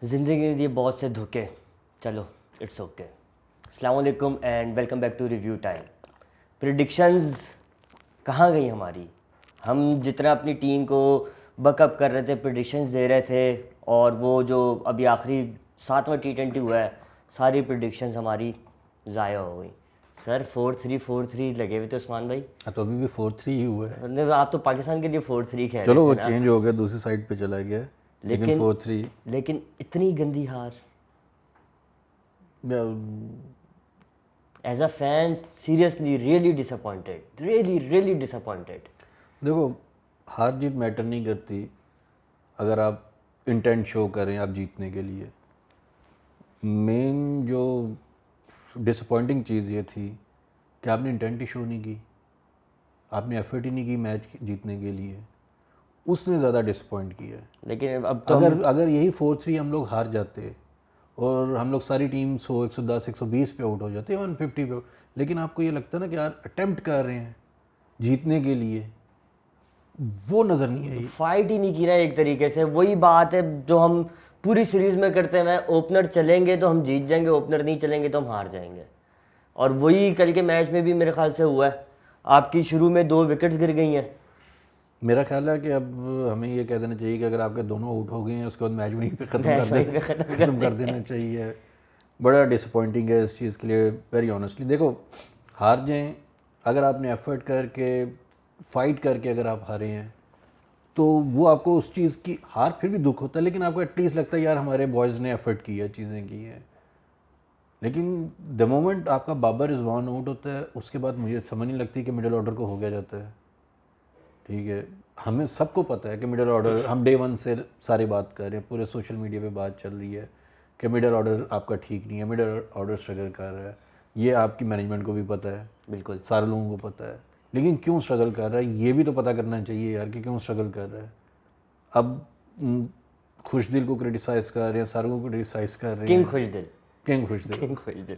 ज़िंदगी ने दिए बहुत से धोखे, चलो इट्स ओके। अस्सलाम वालेकुम and welcome back to review time. Predictions कहाँ गई हमारी? हम जितना अपनी टीम को बकअप कर रहे थे, प्रिडिक्शंस दे रहे थे, और वो जो अभी आखिरी 7वां T20 हुआ है, सारी प्रिडिक्शंस हमारी ज़ाया हो गई। सर 4-3 लगे हुए थे उस्मान भाई। तो अभी भी 4-3 ही हुआ है। मतलब आप तो पाकिस्तान के लिए 4-3 कह चलो रहे वो थे ना, चेंज हो गया, दूसरी साइड पे चला गया, लेकिन 4-3 लेकिन इतनी गंदी हार। As a fan seriously really disappointed. देखो, हार जीत मैटर नहीं करती अगर आप इंटेंट शो करें आप जीतने के लिए। मेन जो डिसअपॉइंटिंग चीज़ ये थी कि आपने इंटेंट ही शो नहीं की, आपने एफर्ट ही नहीं की मैच जीतने के लिए, उसने ज़्यादा डिसअपॉइंट किया है। लेकिन अब तो अगर यही 4-3 हम लोग हार जाते और हम लोग सारी टीम 100, 110, 120 पे आउट हो जाते, 150 पे, लेकिन आपको ये लगता है ना कि यार अटेम्प्ट कर रहे हैं जीतने के लिए, वो नज़र नहीं आई। फाइट ही नहीं की ना एक तरीके से। वही बात है जो हम पूरी सीरीज में करते हैं, ओपनर चलेंगे तो हम जीत जाएंगे, ओपनर नहीं चलेंगे तो हम हार जाएंगे। और वही कल के मैच में भी मेरे ख्याल से हुआ है। आपकी शुरू में 2 विकेट्स गिर गई हैं। मेरा ख्याल है कि अब हमें ये कह देना चाहिए कि अगर आपके दोनों आउट हो गए हैं उसके बाद मैच वहीं पे ख़त्म कर देना चाहिए। बड़ा डिसअपॉइंटिंग है इस चीज़ के लिए, वेरी ऑनेस्टली। देखो, हार जाएं, अगर आपने एफर्ट करके फाइट करके अगर आप हारे हैं तो वो आपको उस चीज़ की हार फिर भी दुख होता है, लेकिन आपको एटलीस्ट लगता है यार हमारे बॉयज़ ने एफर्ट किया, चीज़ें की हैं। लेकिन द मोमेंट आपका बाबर इज़ वन आउट होता है, उसके बाद मुझे समझ नहीं लगती कि मिडिल ऑर्डर को हो गया जाता है। ठीक है, हमें सबको पता है कि मिडिल ऑर्डर, हम डे वन से सारी बात कर रहे हैं, पूरे सोशल मीडिया पे बात चल रही है कि मिडिल ऑर्डर आपका ठीक नहीं है, मिडिल ऑर्डर स्ट्रगल कर रहा है। ये आपकी मैनेजमेंट को भी पता है, बिल्कुल सारे लोगों को पता है, लेकिन क्यों स्ट्रगल कर रहा है ये भी तो पता करना चाहिए यार कि क्यों स्ट्रगल कर रहा है। अब खुशदिल को क्रिटिसाइज़ कर रहे हैं, सारों को क्रिटिसाइज़ कर रहे किंग हैं। खुशदिल। किंग खुशदिल। किंग खुशदिल।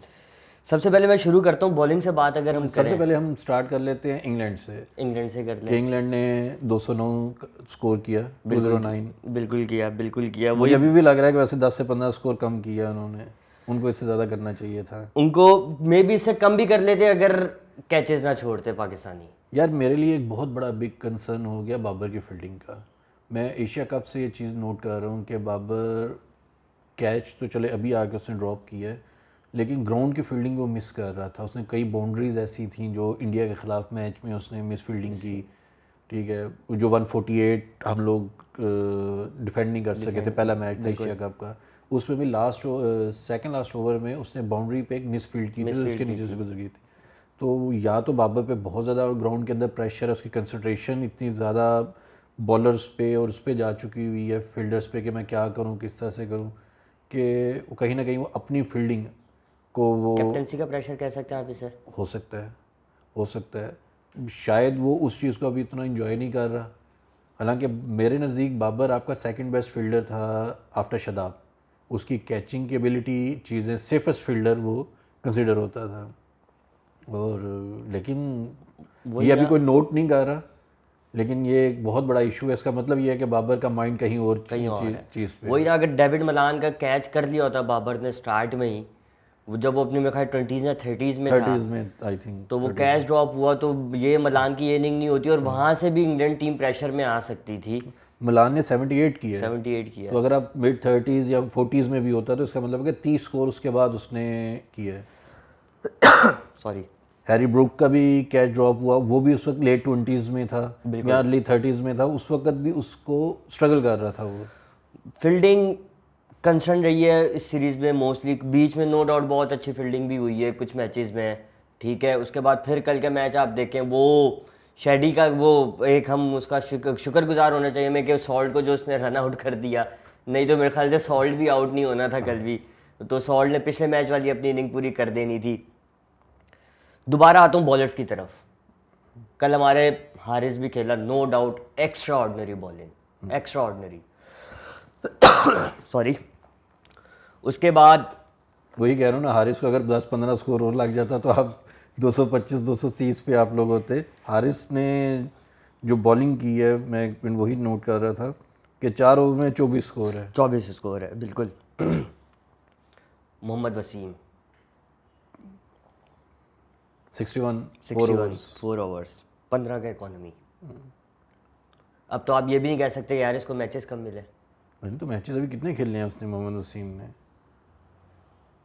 सबसे पहले मैं शुरू करता हूँ बॉलिंग से बात। अगर हम सबसे पहले हम स्टार्ट कर लेते हैं इंग्लैंड से। इंग्लैंड से कर कि लें। इंग्लैंड ने 209 स्कोर किया, 209। बिल्कुल किया। मुझे अभी भी लग रहा है कि वैसे 10 से 15 स्कोर कम किया उन्होंने, उनको इससे ज़्यादा करना चाहिए था। उनको मे बी इससे कम भी कर लेते अगर कैचेस ना छोड़ते पाकिस्तानी। यार मेरे लिए एक बहुत बड़ा बिग कंसर्न हो गया बाबर की फील्डिंग का। मैं एशिया कप से ये चीज़ नोट कर रहा हूँ कि बाबर कैच तो चले अभी आके उसने ड्रॉप किया है, लेकिन ग्राउंड की फील्डिंग वो मिस कर रहा था। उसने कई बाउंड्रीज ऐसी थी जो इंडिया के ख़िलाफ़ मैच में उसने मिस फील्डिंग की। ठीक है, जो 148 हम लोग डिफेंड नहीं कर सके थे, पहला मैच था एशिया कप का, उसमें भी सेकंड लास्ट ओवर में उसने बाउंड्री पे एक मिस फील्ड की थी, तो उसके नीचे से गुजर गई थी। तो या तो बाबर पे बहुत ज़्यादा ग्राउंड के अंदर प्रेशर है, उसकी कंसंट्रेशन इतनी ज़्यादा बॉलर्स पे और उस पर जा चुकी हुई है, फील्डर्स पे, कि मैं क्या करूँ, किस तरह से करूँ, कि कहीं ना कहीं वो अपनी फील्डिंग को वो कैप्टनसी का प्रेशर कह सकते हैं आप इसे। हो सकता है शायद वो उस चीज़ को अभी इतना इंजॉय नहीं कर रहा। हालांकि मेरे नज़दीक बाबर आपका सेकंड बेस्ट फील्डर था आफ्टर शदाब। उसकी कैचिंग की एबिलिटी, चीज़ें, सेफेस्ट फील्डर वो कंसिडर होता था। और लेकिन ये अभी कोई नोट नहीं कर रहा, लेकिन ये एक बहुत बड़ा इशू है। इसका मतलब ये है कि बाबर का माइंड कहीं और चीज़ पे। वही ना, अगर डेविड मलान का कैच कर लिया होता बाबर ने स्टार्ट में ही, वो जब वो अपने में खाए 20s या 30s में था, आई थिंक, तो वो कैच ड्रॉप हुआ तो ये मलान की इनिंग नहीं होती और वहाँ से भी इंग्लैंड टीम प्रेशर में आ सकती थी। मलान ने 78 किया है। 78 किया। तो अगर आप मिड 30s या 40s में भी होता तो इसका मतलब है कि 30 स्कोर उसके बाद उसने किया है। सॉरी, हैरी ब्रूक का भी कैच ड्रॉप हुआ, वो भी उस वक्त लेट 20s में था या अर्ली 30s में था, उस वक्त भी उसको स्ट्रगल कर रहा था वो। फील्डिंग कंसर्न रही है इस सीरीज़ में मोस्टली। बीच में नो डाउट बहुत अच्छी फील्डिंग भी हुई है कुछ मैचेस में, ठीक है। उसके बाद फिर कल के मैच आप देखें, वो शेडी का वो एक हम उसका शुक्रगुजार होना चाहिए हमें कि सॉल्ट को जो उसने रन आउट कर दिया, नहीं तो मेरे ख्याल से सॉल्ट भी आउट नहीं होना था कल भी। तो सॉल्ट ने पिछले मैच वाली अपनी इनिंग पूरी कर देनी थी। दोबारा आता हूँ बॉलर्स की तरफ। कल हमारे हारिस भी खेला, no doubt extraordinary bowling, extraordinary. Sorry. उसके बाद वही कह रहा हूँ ना, हारिस को अगर 10-15 स्कोर और लग जाता तो आप 225-230 पे आप लोग होते। हारिस ने जो बॉलिंग की है, मैं वही नोट कर रहा था कि 4 ओवर में 24 स्कोर है। 24 स्कोर है, बिल्कुल। मोहम्मद वसीम 61 4 ओवर्स 15 का इकोनॉमी। अब तो आप ये भी नहीं कह सकते यार इसको मैचेस कम मिले, नहीं तो मैचेस अभी कितने खेलने हैं उसने मोहम्मद वसीम ने?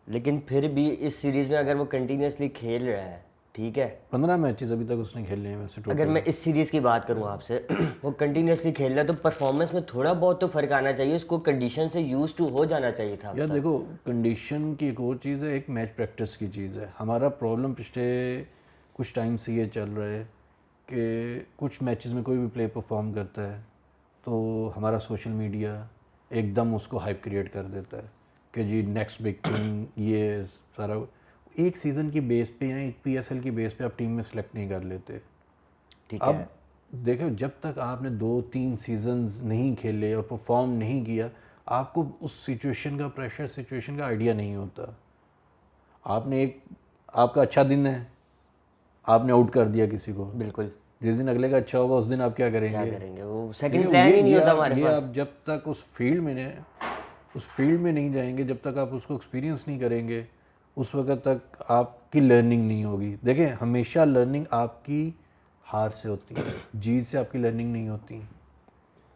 लेकिन फिर भी इस सीरीज़ में अगर वो कंटिन्यूसली खेल रहा है, ठीक है, 15 मैचेस अभी तक उसने खेले हैं वैसे अगर टोटल। मैं इस सीरीज़ की बात करूँ आपसे वो कंटिन्यूसली खेल रहा है तो परफॉर्मेंस में थोड़ा बहुत तो फ़र्क आना चाहिए, उसको कंडीशन से यूज टू हो जाना चाहिए था। यार देखो, कंडीशन की एक और चीज़ है, एक मैच प्रैक्टिस की चीज़ है। हमारा प्रॉब्लम पिछले कुछ टाइम से ये चल रहा है कि कुछ मैचेस में कोई भी प्ले परफॉर्म करता है तो हमारा सोशल मीडिया एकदम उसको हाइप क्रिएट कर देता है कि जी नेक्स्ट बिग थिंग, ये सारा एक सीज़न की बेस पे या एक PSL की बेस पे आप टीम में सेलेक्ट नहीं कर लेते। ठीक अब है, देखो, जब तक आपने 2-3 सीजन्स नहीं खेले और परफॉर्म नहीं किया, आपको उस सिचुएशन का प्रेशर, सिचुएशन का आइडिया नहीं होता। आपने एक, आपका अच्छा दिन है, आपने आउट कर दिया किसी को, बिल्कुल। जिस दिन अगले का अच्छा होगा उस दिन आप क्या क्या करेंगे? करेंगे, वो ठीक सेकंड है, प्लान ही नहीं होता हमारे ये पास। आप जब तक उस फील्ड में नहीं जाएंगे, जब तक आप उसको एक्सपीरियंस नहीं करेंगे, उस वक्त तक आपकी लर्निंग नहीं होगी। देखें, हमेशा लर्निंग आपकी हार से होती है, जीत से आपकी लर्निंग नहीं होती,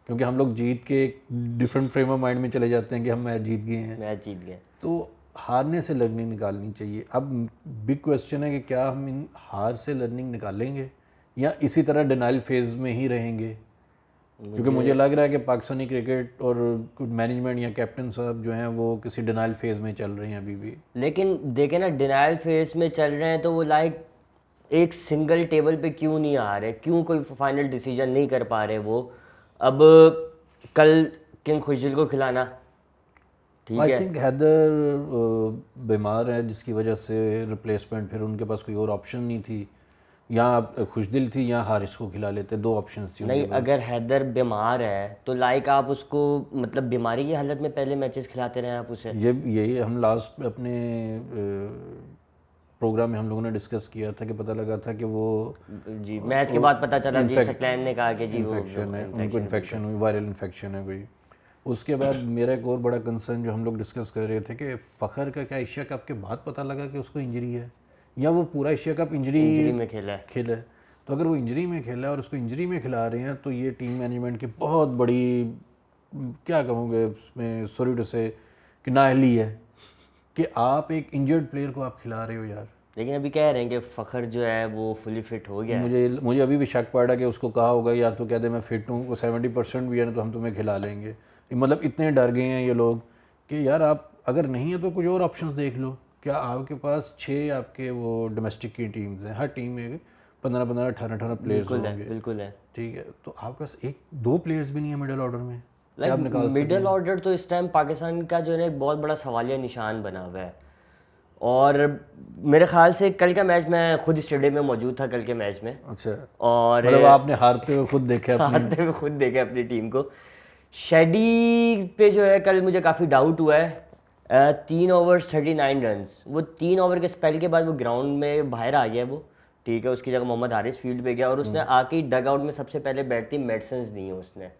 क्योंकि हम लोग जीत के एक डिफरेंट फ्रेम ऑफ माइंड में चले जाते हैं कि हम मैच जीत गए हैं। मैच जीत गए। तो हारने से लर्निंग निकालनी चाहिए। अब बिग क्वेश्चन है कि क्या हम इन हार से लर्निंग निकालेंगे या इसी तरह डिनाइल फेज में ही रहेंगे? क्योंकि मुझे लग रहा है कि पाकिस्तानी क्रिकेट और कुछ मैनेजमेंट या कैप्टन साहब जो हैं वो किसी डिनाइल फेज में चल रहे हैं अभी भी। लेकिन देखे ना, डिनाइल फेज में चल रहे हैं तो वो लाइक एक सिंगल टेबल पे क्यों नहीं आ रहे, क्यों कोई फाइनल डिसीजन नहीं कर पा रहे वो। अब कल किंग खुशदिल को खिलाना, ठीक आई है, थिंक हैदर बीमार है जिसकी वजह से रिप्लेसमेंट, फिर उनके पास कोई और ऑप्शन नहीं थी, या खुशदिल थी या हारिस को खिला लेते, दो ऑप्शंस थी उनके नहीं पास। अगर हैदर बीमार है तो लाइक आप उसको मतलब बीमारी की हालत में पहले मैचेस खिलाते रहे आप उसे। यही हम लास्ट अपने प्रोग्राम में हम लोगों ने डिस्कस किया था कि पता लगा था कि वो जी मैच के बाद पता चला जी सकलैन ने कहा कि जी वो इन्फेक्शन है, उनको इन्फेक्शन हुई, वायरल इन्फेक्शन है कोई। उसके बाद मेरा एक और बड़ा कंसर्न जो हम लोग डिस्कस कर रहे थे कि फ़खर का क्या एशिया कप के बाद पता लगा कि उसको इंजरी है, या वो पूरा एशिया कप इंजरी में खेला है। खेला है? तो अगर वो इंजरी में खेला है और उसको इंजरी में खिला रहे हैं तो ये टीम मैनेजमेंट की बहुत बड़ी, क्या कहूँगे उसमें, सॉरी टू से, कि नाअहली है कि आप एक इंजर्ड प्लेयर को आप खिला रहे हो यार। लेकिन अभी कह रहे हैं कि फ़खर जो है वो फुली फिट हो गया है। मुझे अभी भी शक पड़ रहा है कि उसको कहा होगा यार तो कह दे मैं फिट हूँ, वो 70% भी है ना तो हम तुम्हें खिला लेंगे। मतलब इतने डर गए हैं ये लोग कि यार आप अगर नहीं है तो कुछ और ऑप्शंस देख लो। क्या आपके पास 6 आपके वो डोमेस्टिक की टीम्स हैं, हर टीम में 15-15, 18-18 प्लेयर्स होंगे, बिल्कुल है। ठीक है? तो आपके पास 1-2 प्लेयर्स भी नहीं है मिडिल ऑर्डर में, क्या आप निकाल सकते मिडिल ऑर्डर तो इस टाइम पाकिस्तान का जो है ना एक बहुत बड़ा सवालिया निशान बना हुआ है। और मेरे ख्याल से कल का मैच, मैं खुद स्टेडियम में मौजूद था कल के मैच में, अच्छा, और मतलब आपने हारते हुए खुद देखा अपनी? हारते हुए खुद देखे अपनी टीम को। शेडी पे जो है कल मुझे काफ़ी डाउट हुआ है। 3 ओवर्स 39 रन्स, वो 3 ओवर के स्पेल के बाद वो ग्राउंड में बाहर आ गया वो, ठीक है, उसकी जगह मोहम्मद हारिस फील्ड पे गया और उसने आके डग आउट में सबसे पहले बैठती मेडिसिन ली है उसने।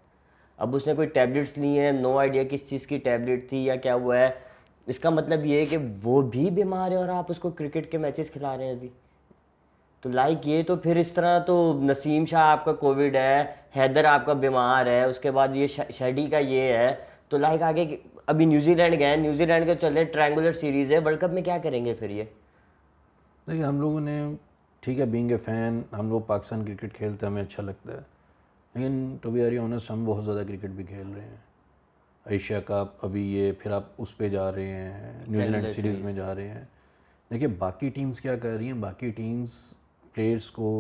अब उसने कोई टैबलेट्स ली हैं, नो आइडिया किस चीज़ की टैबलेट थी या क्या हुआ है। इसका मतलब ये है कि वो भी बीमार है और आप उसको क्रिकेट के मैचेस खिला रहे हैं अभी। तो लाइक ये तो फिर इस तरह तो नसीम शाह आपका कोविड है, हैदर आपका बीमार है, उसके बाद ये शेडी का ये है, तो लाइक आगे अभी न्यूजीलैंड गए, न्यूजीलैंड के चल रहे ट्रायंगुलर सीरीज़ है, वर्ल्ड कप में क्या करेंगे फिर ये? देखिए, हम लोगों ने, ठीक है, बीइंग ए फ़ैन, हम लोग पाकिस्तान क्रिकेट खेलते हैं, हमें अच्छा लगता है, लेकिन टू बी वेरी ऑनेस्ट हम बहुत ज़्यादा क्रिकेट भी खेल रहे हैं। एशिया कप, अभी ये, फिर आप उस पे जा रहे हैं, न्यूजीलैंड सीरीज़ में जा रहे हैं। देखिए बाकी टीम्स क्या कर रही हैं, बाकी टीम्स प्लेयर्स को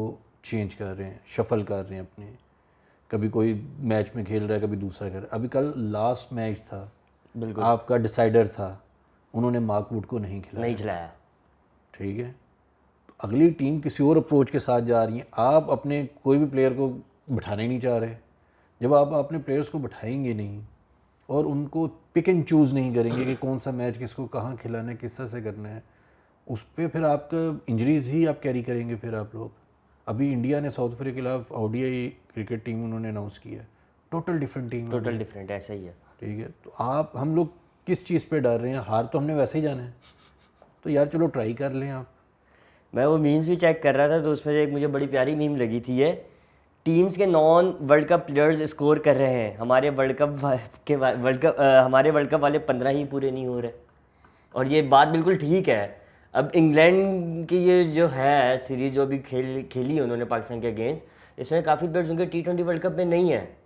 चेंज कर रहे हैं, शफल कर रहे हैं अपने, कभी कोई मैच में खेल रहा है, कभी दूसरा कर रहा है। अभी कल लास्ट मैच था, बिल्कुल आपका डिसाइडर था, उन्होंने मार्क वुड को नहीं खिलाया, नहीं खिलाया। ठीक है? तो अगली टीम किसी और अप्रोच के साथ जा रही है, आप अपने कोई भी प्लेयर को बिठाना ही नहीं चाह रहे। जब आप अपने प्लेयर्स को बिठाएंगे नहीं और उनको पिक एंड चूज़ नहीं करेंगे कि कौन सा मैच किसको कहाँ खिलाना है, किस तरह से करना है, उस पर फिर आपका इंजरीज ही आप कैरी करेंगे फिर आप लोग। अभी इंडिया ने साउथ अफ्रीका के खिलाफ ODI क्रिकेट टीम उन्होंने अनाउंस किया है, total different team, total different, ऐसा ही है। ठीक है? तो आप, हम लोग किस चीज़ पे डर रहे हैं? हार तो हमने वैसे ही जाना है, तो यार चलो ट्राई कर लें आप। मैं वो मीम्स भी चेक कर रहा था, तो उसमें से एक मुझे बड़ी प्यारी मीम लगी थी ये, टीम्स के non world cup players score कर रहे हैं, हमारे हमारे वर्ल्ड कप वाले 15 ही पूरे नहीं हो रहे। और ये बात बिल्कुल ठीक है। अब इंग्लैंड की ये जो है सीरीज़ जो अभी खेली है उन्होंने पाकिस्तान के अगेंस्ट, इसमें काफ़ी प्लेयर्स उनके T20 वर्ल्ड कप में नहीं है,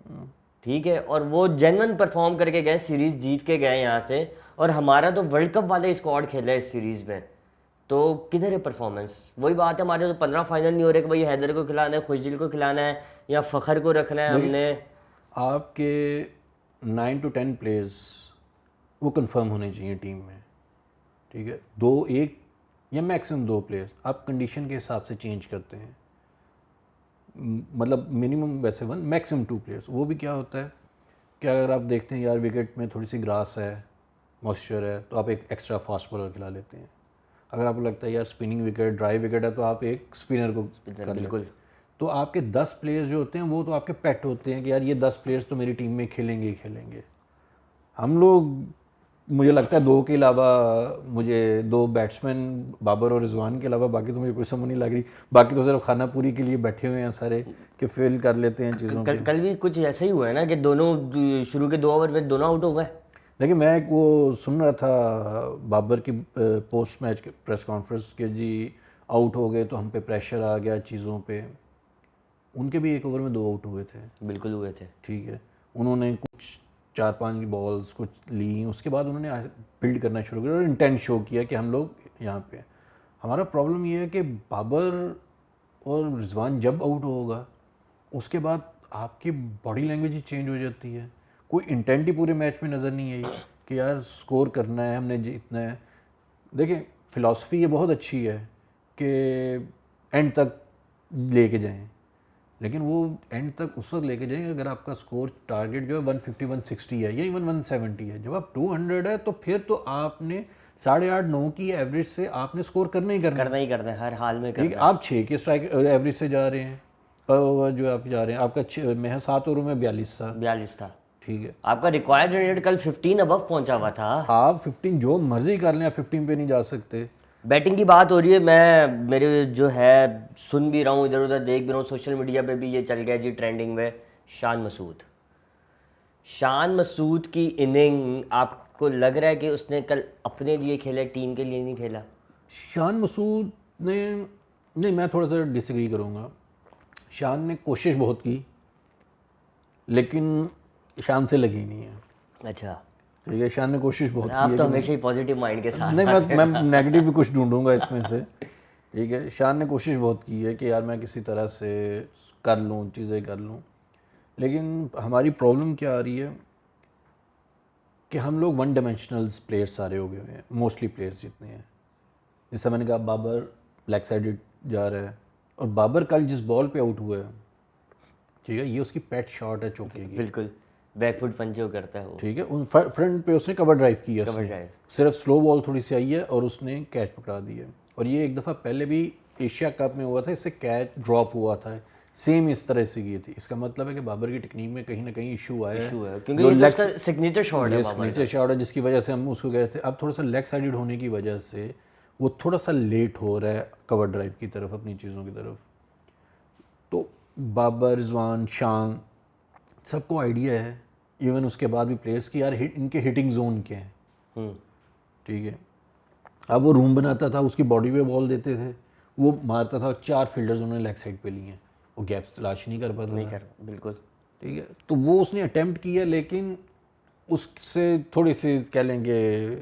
ठीक है, और वो जेन्युइन परफॉर्म करके गए, सीरीज़ जीत के गए यहाँ से। और हमारा तो वर्ल्ड कप वाले स्क्वाड खेला है इस सीरीज़ में, तो किधर है परफॉर्मेंस? वही बात है, हमारे तो 15 फाइनल नहीं हो रहे कि भाई हैदर को खिलाना है, खुशदिल को खिलाना है, या फ़खर को रखना है हमने। आपके 9 to 10 प्लेयर्स वो कंफर्म होने चाहिए टीम में, ठीक है। 2 1 या मैक्सिमम 2 प्लेयर्स आप कंडीशन के हिसाब से चेंज करते हैं, मतलब मिनिमम वैसे 1 मैक्सिमम 2 प्लेयर्स। वो भी क्या होता है कि अगर आप देखते हैं यार विकेट में थोड़ी सी ग्रास है, मॉइस्चर है, तो आप एक एक्स्ट्रा फास्ट बॉलर खिला लेते हैं। अगर आपको लगता है यार स्पिनिंग विकेट, ड्राई विकेट है, तो आप एक स्पिनर को कर लेते हैं। तो आपके 10 प्लेयर्स जो होते हैं वो तो आपके पेट होते हैं कि यार ये 10 प्लेयर्स तो मेरी टीम में खेलेंगे ही खेलेंगे। हम लोग, मुझे लगता है 2 के अलावा, मुझे 2 बैट्समैन बाबर और रिजवान के अलावा बाकी तो मुझे कोई समझ नहीं लग रही। बाकी तो सिर्फ खाना पूरी के लिए बैठे हुए हैं सारे कि फिल कर लेते हैं चीज़ों को। कल भी कुछ ऐसा ही हुआ है ना कि दोनों शुरू के 2 ओवर में दोनों आउट हो गए। लेकिन मैं एक वो सुन रहा था बाबर की पोस्ट मैच प्रेस कॉन्फ्रेंस के, जी आउट हो गए तो हम पे प्रेशर आ गया चीज़ों पे। उनके भी 1 ओवर में 2 आउट हुए थे। बिल्कुल हुए थे। ठीक है, उन्होंने कुछ 4-5 बॉल्स कुछ ली, उसके बाद उन्होंने बिल्ड करना शुरू किया और इंटेंट शो किया कि हम लोग यहाँ पे। हमारा प्रॉब्लम ये है कि बाबर और रिजवान जब आउट होगा उसके बाद आपकी बॉडी लैंग्वेज ही चेंज हो जाती है। कोई इंटेंट ही पूरे मैच में नज़र नहीं आई कि यार स्कोर करना है, हमने जीतना है। देखिए फ़िलासफ़ी ये बहुत अच्छी है कि एंड तक लेके जाएं, लेकिन वो एंड तक उस वक्त लेके जाएंगे अगर आपका स्कोर टारगेट जो है 150-160 है या इवन 170 है। जब आप 200 है तो फिर तो आपने 8.5-9 की एवरेज से आपने स्कोर करना ही करना है, हर हाल में ठीक है। आप 6 के स्ट्राइक एवरेज से जा रहे हैं, पर ओवर जो आप जा रहे हैं आपका 6 में है, 7 ओवरों में 42 था, ठीक है। आपका रिक्वायर्ड रन रेट कल 15 अबव पहुंचा हुआ था। आप 15 जो मर्जी कर लें, आप 15 पे नहीं जा सकते। बैटिंग की बात हो रही है, मैं मेरे जो है सुन भी रहा हूँ, इधर उधर देख भी रहा हूँ, सोशल मीडिया पे भी ये चल गया जी ट्रेंडिंग में, शान मसूद की इनिंग, आपको लग रहा है कि उसने कल अपने लिए खेला, टीम के लिए नहीं खेला? शान मसूद ने, नहीं मैं थोड़ा सा डिसएग्री करूँगा। शान ने कोशिश बहुत की लेकिन शान से लगी नहीं है। अच्छा, ठीक है, शान ने कोशिश बहुत की आप है तो कि हमेशा ही पॉजिटिव माइंड के साथ। नहीं, मैं नेगेटिव भी कुछ ढूंढूंगा इसमें से। ठीक है, शान ने कोशिश बहुत की है कि यार मैं किसी तरह से कर लूँ, चीज़ें कर लूँ, लेकिन हमारी प्रॉब्लम क्या आ रही है कि हम लोग 1 डायमेंशनल प्लेयर्स सारे हो गए हैं, मोस्टली प्लेयर्स जितने हैं। जैसा मैंने कहा बाबर लेग साइडेड जा रहा है, और बाबर कल जिस बॉल पे आउट हुआ है, ठीक है, ये उसकी पेट शॉट है चौके की। बिल्कुल बैकफुट पंचो करता है वो। ठीक है, उन फ्रंट पे उसने कवर ड्राइव किया, कवर ड्राइव। सिर्फ स्लो बॉल थोड़ी सी आई है और उसने कैच पकड़ा दी है। और ये एक दफ़ा पहले भी एशिया कप में हुआ था, इससे कैच ड्रॉप हुआ था, सेम इस तरह से की थी। इसका मतलब है कि बाबर की टेक्निक में कहीं ना कहीं इशू आया है, क्योंकि ये तो उसका सिग्नेचर शॉट है, सिग्नेचर शॉट है, जिसकी वजह से हम उसको गए थे। अब थोड़ा सा लेग साइडेड होने की वजह से वो थोड़ा सा लेट हो रहा है कवर ड्राइव की तरफ, अपनी चीज़ों की तरफ। तो बाबर, रिजवान, शान सबको आइडिया है, इवन उसके बाद भी प्लेयर्स की यार इनके हिटिंग जोन के हैं। ठीक है, अब वो रूम बनाता था, उसकी बॉडी पे बॉल देते थे, वो मारता था, 4 फील्डर्स उन्होंने लेग साइड पे लिए हैं, वो गैप तलाश नहीं कर पाता था। बिल्कुल। ठीक है, तो वो उसने अटेम्प्ट किया, लेकिन उससे थोड़ी सी कह लेंगे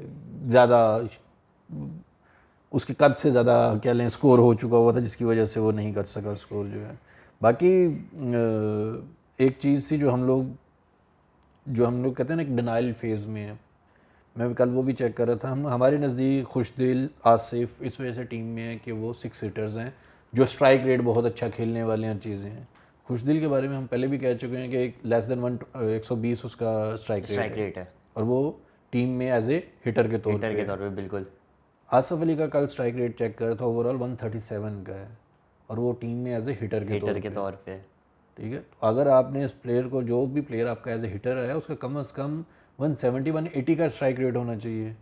ज़्यादा, उसके कद से ज़्यादा कह लें स्कोर हो चुका हुआ था, जिसकी वजह से वो नहीं कर सका स्कोर जो है। बाकी एक चीज़ थी जो हम लोग कहते हैं ना, एक डिनाइल फेज़ में है। मैं कल वो भी चेक कर रहा था, हमारे नज़दीक खुशदिल, आसिफ इस वजह से टीम में है कि वो 6 हिटर्स हैं जो स्ट्राइक रेट बहुत अच्छा खेलने वाले हैं, चीज़ें हैं। खुशदिल के बारे में हम पहले भी कह चुके हैं कि लेस देन 120 उसका स्ट्राइक रेट है, और वो टीम में एज ए हिटर के तौर पे। बिल्कुल। आसिफ अली का कल स्ट्राइक रेट चेक कर था, ओवरऑल 137 का है, और वो टीम में एज ए हिटर के तौर पे। ठीक है, तो अगर आपने इस प्लेयर को, जो भी प्लेयर आपका एज ए हिटर आया, उसका कम से कम 170 180 का स्ट्राइक रेट होना चाहिए।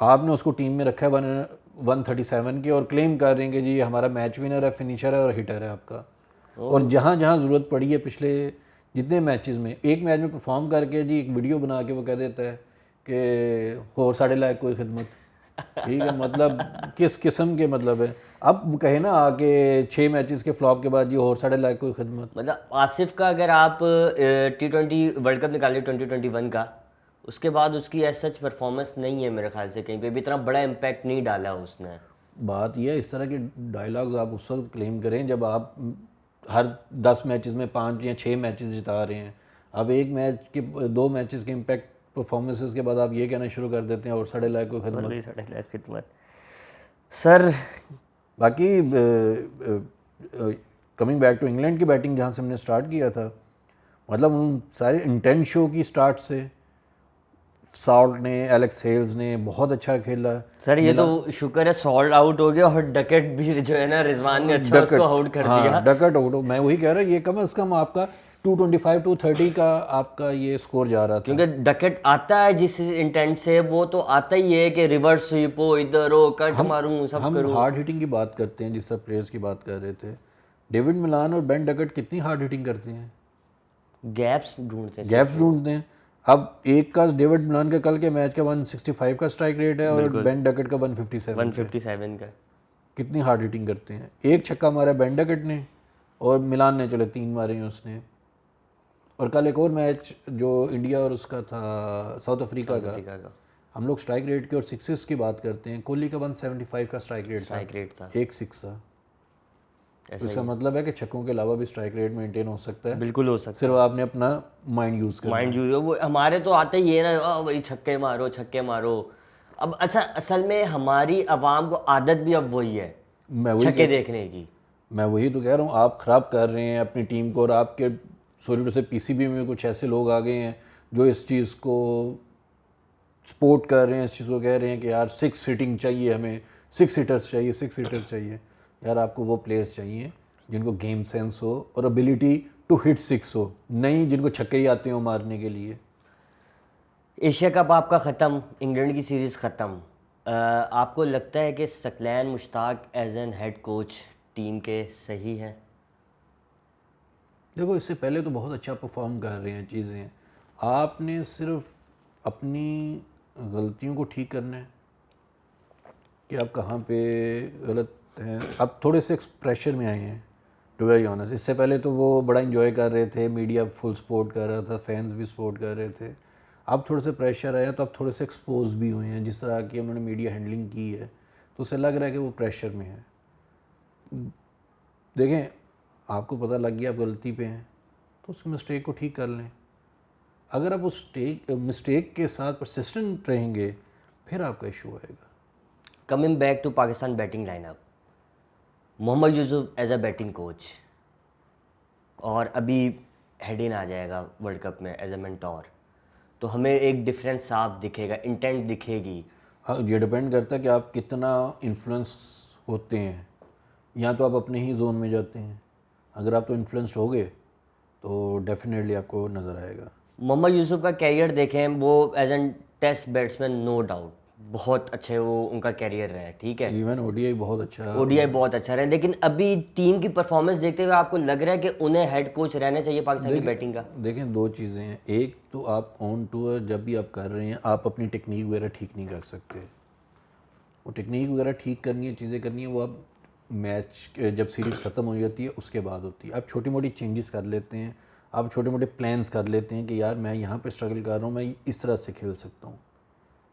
आपने उसको टीम में रखा है 137 के और क्लेम कर रहे हैं कि जी ये हमारा मैच विनर है, फिनिशर है और हिटर है आपका। और जहाँ जहाँ ज़रूरत पड़ी है पिछले जितने मैचेस में, एक मैच में परफॉर्म करके जी एक वीडियो बना के वो कह देता है कि हो साढ़े लाख कोई खिदमत। ठीक है, मतलब किस किस्म के मतलब है। अब कहे ना आके 6 मैचेस के फ्लॉप के बाद जी और साढ़े लाख कोई खिदमत। मतलब आसिफ का अगर आप T20 वर्ल्ड कप निकालिए 2021 का, उसके बाद उसकी एज सच परफॉर्मेंस नहीं है मेरे ख्याल से, कहीं पे भी इतना बड़ा इम्पैक्ट नहीं डाला उसने। बात यह है, इस तरह के डायलॉग्स आप उस वक्त क्लेम करें जब आप हर 10 मैचेस में 5 या 6 मैचेस जिता रहे हैं। अब एक मैच के 2 मैचेस के इम्पैक्ट परफॉर्मेंसेस के बाद आप ये कहना शुरू कर देते हैं और साढ़े लाख को खिदमत। सर बाकी कमिंग बैक टू इंग्लैंड की बैटिंग जहाँ से हमने स्टार्ट किया था, मतलब उन सारे इंटेंस शो की स्टार्ट से सॉल्ट ने, एलेक्स हेल्स ने बहुत अच्छा खेला। सर ये तो शुक्र है सॉल्ट आउट हो गया और डकेट भी जो है ना, रिजवान ने अच्छा उसको आउट कर दिया। डकट आउट, मैं वही कह रहा ये कम से कम आपका 225 230 का आपका ये स्कोर जा रहा था। क्योंकि डकेट आता है जिस इंटेंट से, वो तो आता ही है कि रिवर्स स्वीप हो, इधर हो, कट मारूं, सब हम करूं। हार्ड हिटिंग की बात करते हैं, जिस तरह प्लेयर्स की बात कर रहे थे, डेविड मिलान और बेन डकट कितनी हार्ड हिटिंग करते हैं, गैप्स ढूंढते हैं। अब एक का डेविड मिलान का कल के मैच का 165 का स्ट्राइक रेट है और बेन डकट का 157 का। कितनी हार्ड हिटिंग करते हैं। एक छक्का मारा बेन डकट ने और मिलान ने चले 3 मारे हैं उसने। और कल एक और मैच जो इंडिया और उसका था साउथ अफ्रीका का, हम लोग स्ट्राइक रेट की और सिक्सेस की बात करते हैं, कोहली का 175 का स्ट्राइक रेट था, एक सिक्स था। तो इसका मतलब है कि छक्कों के अलावा भी स्ट्राइक रेट मेंटेन हो सकता है, बिल्कुल हो सकता है, सिर्फ आपने अपना माइंड यूज़ करना है। वो हमारे तो आते ही है ना, वही छक्के मारो छक्के मारो। अब अच्छा, असल में हमारी आवाम को आदत भी अब वही है छक्के देखने की। मैं वही तो कह रहा हूँ, आप ख़राब कर रहे हैं अपनी टीम को। और आपके सॉरी टू से पीसीबी में कुछ ऐसे लोग आ गए हैं जो इस चीज़ को सपोर्ट कर रहे हैं, इस चीज़ को कह रहे हैं कि यार 6 सीटिंग चाहिए, हमें 6 हिटर्स चाहिए, 6 हिटर्स चाहिए। यार आपको वो प्लेयर्स चाहिए जिनको गेम सेंस हो और एबिलिटी टू हिट 6 हो, नहीं जिनको छक्के ही आते हो मारने के लिए। एशिया कप आपका ख़त्म, इंग्लैंड की सीरीज़ ख़त्म। आपको लगता है कि Saqlain Mushtaq as an head coach team के सही है? देखो, इससे पहले तो बहुत अच्छा परफॉर्म कर रहे हैं चीज़ें। आपने सिर्फ अपनी गलतियों को ठीक करना है कि आप कहाँ पे गलत हैं। अब थोड़े से प्रेशर में आए हैं टू वेरी ऑनेस्ट। इससे पहले तो वो बड़ा इंजॉय कर रहे थे, मीडिया फुल सपोर्ट कर रहा था, फैंस भी सपोर्ट कर रहे थे। अब थोड़े से प्रेशर आया तो अब थोड़े से एक्सपोज भी हुए हैं, जिस तरह की उन्होंने मीडिया हैंडलिंग की है, तो उससे लग रहा है कि वो प्रेशर में है। देखें, आपको पता लग गया आप गलती पे हैं तो उस मिस्टेक को ठीक कर लें। अगर आप उस मिस्टेक के साथ परसिस्टेंट रहेंगे फिर आपका इशू आएगा। Coming back to Pakistan batting lineup, Mohammad Yousuf as a batting coach, और अभी हेड इन आ जाएगा वर्ल्ड कप में एज अ मेंटोर, तो हमें एक डिफरेंस साफ दिखेगा, इंटेंट दिखेगी। ये डिपेंड करता है कि आप कितना इन्फ्लुएंस होते हैं, या तो आप अपने ही जोन में जाते हैं। अगर आप तो इन्फ्लुएंस्ड हो गए तो डेफिनेटली आपको नज़र आएगा। मोहम्मद यूसुफ का कैरियर देखें, वो as a test batsman no doubt बहुत अच्छे वो उनका कैरियर रहा है, ठीक है, इवन ओडीआई बहुत अच्छा, ओडीआई बहुत अच्छा रहा है, लेकिन अभी टीम की परफॉर्मेंस देखते हुए आपको लग रहा है कि उन्हें हेड कोच रहना चाहिए पाकिस्तान की बैटिंग का? देखें, 2 चीज़ें हैं। एक तो आप ऑन टूर जब भी आप कर रहे हैं, आप अपनी टेक्निक वगैरह ठीक नहीं कर सकते। वो टेक्निक वगैरह ठीक करनी है, चीज़ें करनी है, वो आप मैच जब सीरीज़ ख़त्म हो जाती है उसके बाद होती है। आप छोटी मोटी चेंजेस कर लेते हैं, आप छोटे मोटे प्लान्स कर लेते हैं कि यार मैं यहाँ पे स्ट्रगल कर रहा हूँ, मैं इस तरह से खेल सकता हूँ,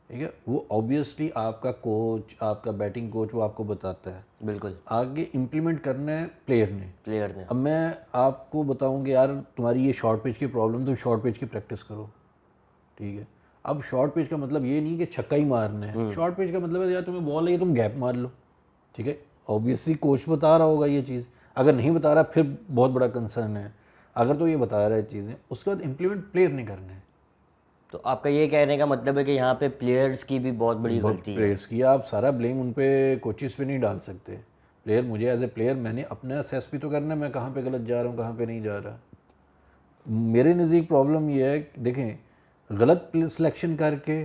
ठीक है। वो ऑब्वियसली आपका कोच, आपका बैटिंग कोच वो आपको बताता है, बिल्कुल, आगे इम्प्लीमेंट करना है प्लेयर ने। ने अब मैं आपको बताऊँगी यार तुम्हारी ये शॉर्ट पिच की प्रॉब्लम, तुम शॉर्ट पिच की प्रैक्टिस करो, ठीक है। अब शॉर्ट पिच का मतलब ये नहीं कि छक्का ही मारना है, शॉर्ट पिच का मतलब है यार तुम्हें बॉल है, तुम गैप मार लो, ठीक है। ऑब्वियसली कोच बता रहा होगा ये चीज़, अगर नहीं बता रहा फिर बहुत बड़ा कंसर्न है। अगर तो ये बता रहा है चीज़ें, उसके बाद इम्प्लीमेंट प्लेयर ने करना है। तो आपका ये कहने का मतलब है कि यहाँ पे प्लेयर्स की भी बहुत बड़ी गलती है। प्लेयर्स की, आप सारा ब्लेम उन पे कोचेस पे नहीं डाल सकते। प्लेयर, मुझे एज ए प्लेयर मैंने अपना असेस भी तो करना है, मैं कहाँ पे गलत जा रहा हूँ, कहाँ पे नहीं जा रहा। मेरे नज़दीक प्रॉब्लम ये है, देखें गलत सिलेक्शन करके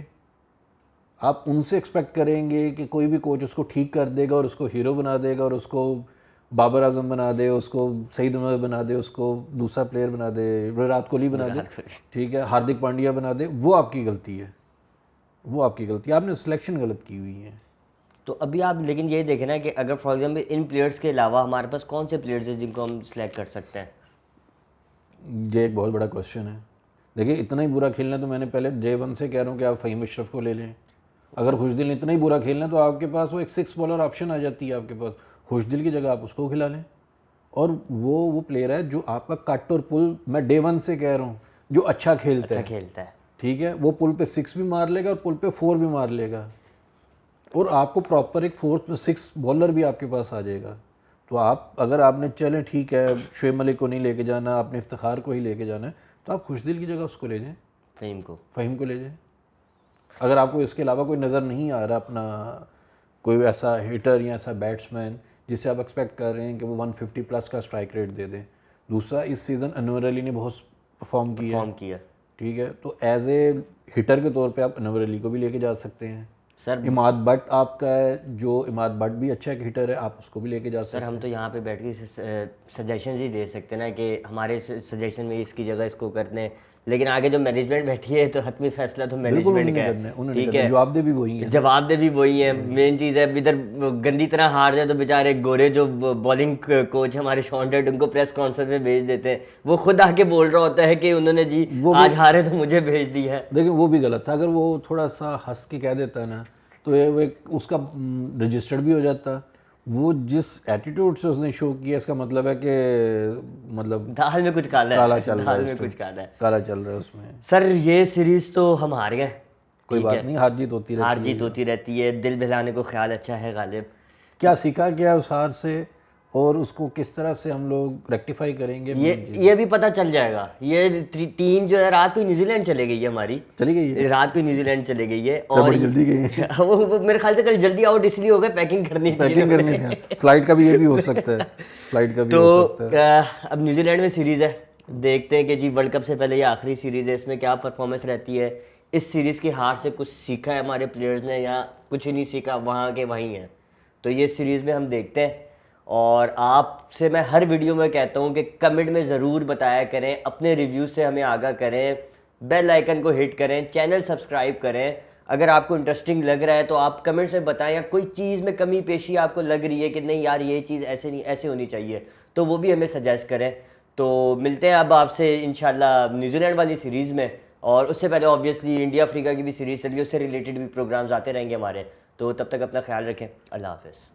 आप उनसे एक्सपेक्ट करेंगे कि कोई भी कोच उसको ठीक कर देगा और उसको हीरो बना देगा और उसको बाबर आजम बना दे, उसको सईद अहमद बना दे, उसको दूसरा प्लेयर बना दे, विराट कोहली बना दे, ठीक है, हार्दिक पांड्या बना दे, वो आपकी गलती है, वो आपकी गलती है, आपने सिलेक्शन गलत की हुई है। तो अभी आप लेकिन ये देखें ना कि अगर फॉर एग्जांपल इन प्लेयर्स के अलावा हमारे पास कौन से प्लेयर्स हैं जिनको हम सिलेक्ट कर सकते हैं? ये एक बहुत बड़ा क्वेश्चन है। देखिए इतना ही बुरा खेलना है तो मैंने पहले J1 से कह रहा हूँ कि आप फ़हीम अशरफ को ले लें। अगर खुशदिल ने इतना ही बुरा खेलना है तो आपके पास वो एक 6 बॉलर ऑप्शन आ जाती है आपके पास, खुशदिल की जगह आप उसको खिला लें। और वो प्लेयर है जो आपका कट और पुल, मैं Day1 से कह रहा हूँ, जो अच्छा खेलता है, ठीक है, वो पुल पे 6 भी मार लेगा और पुल पे 4 भी मार लेगा और आपको प्रॉपर एक 4-6 बॉलर भी आपके पास आ जाएगा। तो आप अगर आपने चलें ठीक है शुएब मलिक को नहीं लेके जाना, आपने इफ्तिखार को ही लेके जाना है, तो आप खुशदिल की जगह उसको ले जाएं, फ़हीम को ले जाएं। अगर आपको इसके अलावा कोई नज़र नहीं आ रहा अपना कोई ऐसा हिटर या ऐसा बैट्समैन जिससे आप एक्सपेक्ट कर रहे हैं कि वो 150 प्लस का स्ट्राइक रेट दे दें। दूसरा, इस सीज़न अनवर अली ने बहुत परफॉर्म किया, ठीक है, तो एज ए हिटर के तौर पे आप अनवर अली को भी लेके जा सकते हैं। सर इमाद भट्ट आपका है, जो इमाद भट्ट भी अच्छा एक हिटर है, आप उसको भी लेके जा सकते हैं। सर हम तो यहाँ पे बैठ के सजेशंस ही दे सकते हैं ना कि हमारे सजेशन में इसकी जगह इसको करते हैं, लेकिन आगे जो मैनेजमेंट बैठी है तो हतमी फैसला तो मैनेजमेंट का है, ठीक है, जवाबदेही भी वही है, जवाबदेही भी वही है। मेन चीज़ है इधर गंदी तरह हार जाए तो बेचारे गोरे जो बॉलिंग कोच हमारे शॉन्डेड उनको प्रेस कॉन्फ्रेंस में भेज देते हैं, वो खुद आके बोल रहा होता है कि उन्होंने जी आज हारे तो मुझे भेज दिया है। देखिए वो भी गलत था, अगर वो थोड़ा सा हंस के कह देता ना तो ये वो उसका रजिस्टर्ड भी हो जाता। वो जिस एटीट्यूड से उसने शो किया इसका मतलब है कि मतलब दाल में कुछ काला काला है, चल रहा दाल है, में कुछ काला है, काला चल रहा है उसमें। सर ये सीरीज तो हम हार गए, कोई बात नहीं, हार जीत होती रहती है, हार जीत होती रहती है, दिल बहलाने को ख्याल अच्छा है गालिब। क्या सीखा क्या उस हार से और उसको किस तरह से हम लोग रेक्टिफाई करेंगे, ये भी पता चल जाएगा। ये टीम जो है रात को न्यूजीलैंड चले गई है, हमारी चली गई है, रात को न्यूजीलैंड चले गई है और बड़ी जल्दी गई है। वो मेरे ख्याल से कल जल्दी आउट इसलिए हो गए, पैकिंग करनी थी, फ्लाइट का भी ये भी हो सकता है, फ्लाइट का भी हो सकता है। अब न्यूजीलैंड में सीरीज़ है, देखते हैं कि जी वर्ल्ड कप से पहले ये आखिरी सीरीज़ है, इसमें क्या परफॉर्मेंस रहती है। इस सीरीज़ की हार से कुछ सीखा है हमारे प्लेयर्स ने या कुछ ही नहीं सीखा, वहाँ के वहीं हैं। तो ये सीरीज़ में हम देखते हैं और आपसे मैं हर वीडियो में कहता हूँ कि कमेंट में ज़रूर बताया करें, अपने रिव्यू से हमें आगाह करें, बेल आइकन को हिट करें, चैनल सब्सक्राइब करें। अगर आपको इंटरेस्टिंग लग रहा है तो आप कमेंट्स में बताएं, या कोई चीज़ में कमी पेशी आपको लग रही है कि नहीं यार ये चीज़ ऐसे नहीं ऐसे होनी चाहिए, तो वो भी हमें सजेस्ट करें। तो मिलते हैं अब आपसे इंशाल्लाह न्यूजीलैंड वाली सीरीज़ में, और उससे पहले ऑब्वियसली इंडिया अफ्रीका की भी सीरीज़ चल रही है, उससे रिलेटेड भी प्रोग्राम्स आते रहेंगे हमारे। तो तब तक अपना ख्याल रखें, अल्लाह हाफ़िज़।